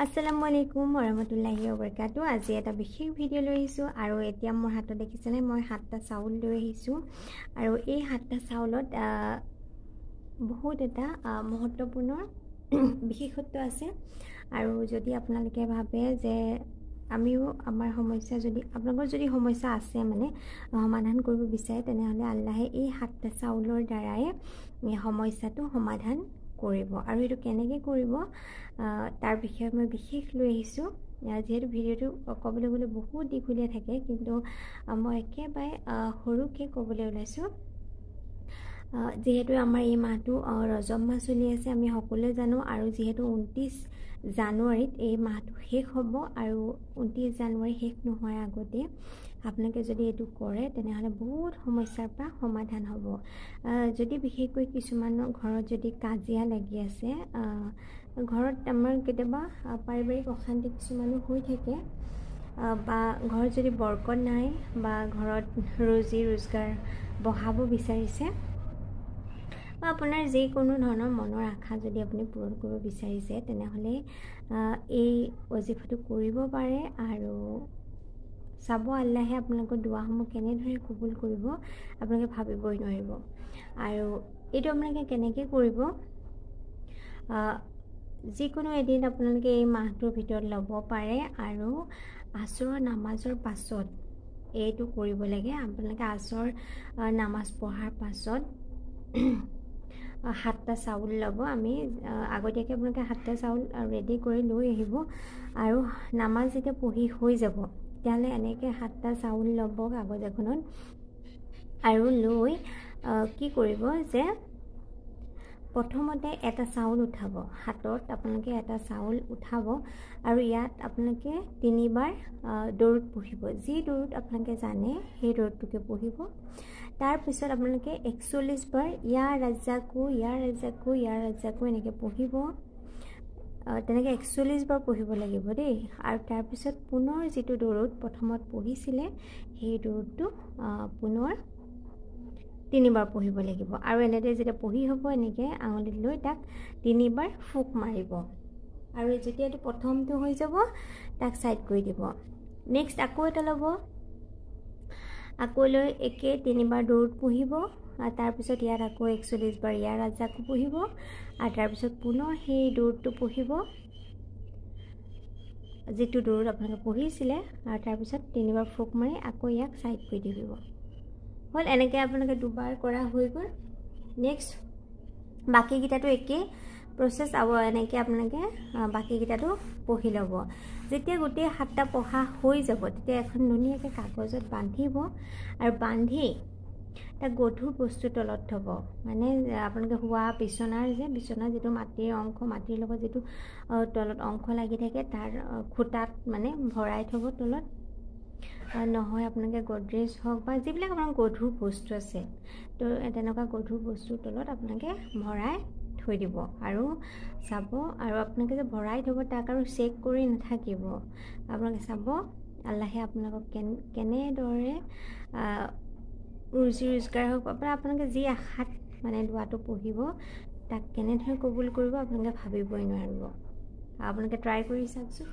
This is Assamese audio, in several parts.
আসসালামু আলাইকুম ওৰহমতুল্লাহি ওবাৰাকাতু। আজি এটা বিশেষ ভিডিঅ' লৈ আহিছোঁ আৰু এতিয়া মোৰ হাতত দেখিছেনে মই 7টা চাউল লৈ আহিছোঁ আৰু এই 7টা চাউলত বহুত এটা মহত্বপূৰ্ণ বিশেষত্ব আছে। আৰু যদি আপোনালোকে ভাবে যে আমিও আমাৰ সমস্যা যদি আপোনালোকৰ যদি সমস্যা আছে মানে সমাধান কৰিব বিচাৰে তেনেহ'লে আল্লাহে এই 7টা চাউলৰ দ্বাৰাই সমস্যাটো সমাধান কৰিব। আৰু এইটো কেনেকৈ কৰিব তাৰ বিষয়ে মই বিশেষ লৈ আহিছোঁ। যিহেতু ভিডিঅ'টো ক'বলৈ গ'লে বহুত দীঘলীয়া থাকে, কিন্তু মই একেবাৰে সৰুকৈ ক'বলৈ ওলাইছোঁ। যিহেতু আমাৰ এই মাহটো ৰজব মাহ চলি আছে, আমি সকলোৱে জানো। আৰু যিহেতু 29 জানুৱাৰীত এই মাহটো শেষ হ'ব আৰু 29 জানুৱাৰী শেষ নোহোৱাৰ আগতে আপোনালোকে যদি এইটো কৰে তেনেহ'লে বহুত সমস্যাৰ পৰা সমাধান হ'ব। যদি বিশেষকৈ কিছুমানৰ ঘৰত যদি কাজিয়া লাগি আছে, ঘৰত আমাৰ কেতিয়াবা পাৰিবাৰিক অশান্তি কিছুমানো হৈ থাকে, বা ঘৰত যদি বৰকত নাই বা ঘৰত ৰুজি ৰোজগাৰ বঢ়াব বিচাৰিছে বা আপোনাৰ যিকোনো ধৰণৰ মনৰ আশা যদি আপুনি পূৰণ কৰিব বিচাৰিছে তেনেহ'লে এই অজিফাটো কৰিব পাৰে। আৰু চাব আল্লাহে আপোনালোকৰ দুৱাসমূহ কেনেদৰে কবুল কৰিব আপোনালোকে ভাবিবই নোৱাৰিব। আৰু এইটো আপোনালোকে কেনেকৈ কৰিব, যিকোনো এদিন আপোনালোকে এই মাহটোৰ ভিতৰত ল'ব পাৰে আৰু আসৰৰ নামাজৰ পাছত এইটো কৰিব লাগে। আপোনালোকে আসৰ নামাজ পঢ়াৰ পাছত 7টা চাউল ল'ব। আমি আগতীয়াকৈ আপোনালোকে 7টা চাউল ৰেডি কৰি লৈ আহিব আৰু নামাজ যেতিয়া পঢ়ি হৈ যাব তেতিয়াহ'লে এনেকৈ 7টা চাউল ল'ব কাগজ এখনত আৰু লৈ কি কৰিব যে প্ৰথমতে এটা চাউল উঠাব, হাতত আপোনালোকে এটা চাউল উঠাব আৰু ইয়াত আপোনালোকে 3বাৰ দৰুদ পঢ়িব। যি দৰুদ আপোনালোকে জানে সেই দৰুদটোকে পঢ়িব। তাৰপিছত আপোনালোকে 41 বাৰ ইয়া ৰাজ্জাকু ইয়া ৰাজ্জাকু ইয়া ৰাজ্জাকু এনেকৈ পঢ়িব। তেনেকৈ 41 বাৰ পঢ়িব লাগিব দেই। আৰু তাৰপিছত পুনৰ যিটো দৰুদ প্ৰথমত পঢ়িছিলে সেই দৰুদটো পুনৰ 3বাৰ পঢ়িব লাগিব। আৰু এনেদৰে যেতিয়া পঢ়ি হ'ব এনেকৈ আঙুলিত লৈ তাক 3বাৰ ফুক মাৰিব। আৰু যেতিয়া এইটো প্ৰথমটো হৈ যাব তাক ছাইড কৰি দিব। নেক্সট আকৌ এটা ল'ব, আকৌ লৈ একে 3বাৰ দৰুদ পঢ়িব। আৰু তাৰপিছত ইয়াত আকৌ 41 বাৰ ইয়াৰ ৰাজ্জাকু পঢ়িব আৰু তাৰপিছত পুনৰ সেই দৰুদটো পঢ়িব যিটো দৰুদ আপোনালোকে পঢ়িছিলে, আৰু তাৰপিছত 3বাৰ ফুক মাৰি আকৌ ইয়াক ছাইড কৰি দিব। হ'ল এনেকৈ আপোনালোকে 2বাৰ কৰা হৈ গ'ল। নেক্সট বাকীকেইটাতো একেই প্ৰচেছ এনেকৈ আপোনালোকে বাকীকেইটাতো পঢ়ি ল'ব। যেতিয়া গোটেই 7টা পঢ়া হৈ যাব তেতিয়া এখন ধুনীয়াকৈ কাগজত বান্ধিব আৰু বান্ধি তাক গধুৰ বস্তুৰ তলত থ'ব। মানে আপোনালোকে শোৱা বিচনাৰ যিটো মাটিৰ অংশ, মাটিৰ লগত যিটো তলত অংশ লাগি থাকে তাৰ খুটাত মানে ভৰাই থ'ব তলত। নহয় আপোনালোকে গডৰেজ হওক বা যিবিলাক আপোনাৰ গধুৰ বস্তু আছে তো তেনেকুৱা গধুৰ বস্তুৰ তলত আপোনালোকে ভৰাই থৈ দিব। আৰু চাব, আৰু আপোনালোকে যে ভৰাই থ'ব তাক আৰু চেক কৰি নাথাকিব। আপোনালোকে চাব আল্লাহে আপোনালোকক কেনেদৰে ৰুজি ৰোজগাৰ হওক বা আপোনালোকে যি আশাত মানে দোৱাটো পঢ়িব তাক কেনেদৰে কবুল কৰিব আপোনালোকে ভাবিবই নোৱাৰিব। আপোনালোকে ট্ৰাই কৰি চাওকচোন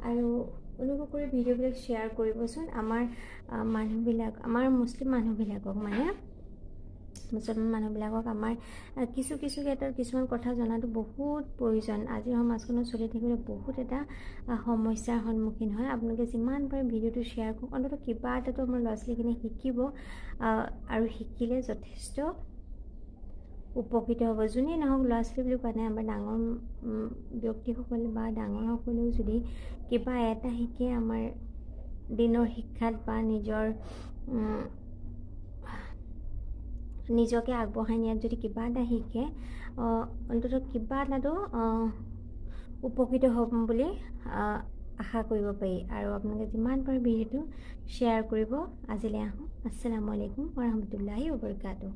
আৰু অনুগ্ৰহ কৰি ভিডিঅ'বিলাক শ্বেয়াৰ কৰিবচোন। আমাৰ মুছলিম মানুহবিলাকক মানে মুছলমান মানুহবিলাকক আমাৰ কিছু ক্ষেত্ৰত কিছুমান কথা জনাটো বহুত প্ৰয়োজন। আজিৰ সমাজখনত চলি থাকিবলৈ বহুত এটা সমস্যাৰ সন্মুখীন হয়। আপোনালোকে যিমান পাৰে ভিডিঅ'টো শ্বেয়াৰ কৰক, অন্ততঃ কিবা এটাতো আমাৰ ল'ৰা ছোৱালীখিনিয়ে শিকিব আৰু শিকিলে যথেষ্ট উপকৃত হ'ব। যোনেই নহওক, ল'ৰা ছোৱালী বুলি কোৱা নাই, আমাৰ ডাঙৰ ব্যক্তিসকলে বা ডাঙৰসকলেও যদি কিবা এটা শিকে আমাৰ দিনৰ শিক্ষাত বা নিজকে আগবঢ়াই নিয়াত যদি কিবা এটা শিকে, অন্ততঃ কিবা এটাতো উপকৃত হ'ম বুলি আশা কৰিব পাৰি। আৰু আপোনালোকে যিমান পাৰে ভিডিঅ'টো শ্বেয়াৰ কৰিব। আজিলৈ আহোঁ। আসসালামু আলাইকুম ওৰহমতুল্লাহি ওবৰকাতুহু।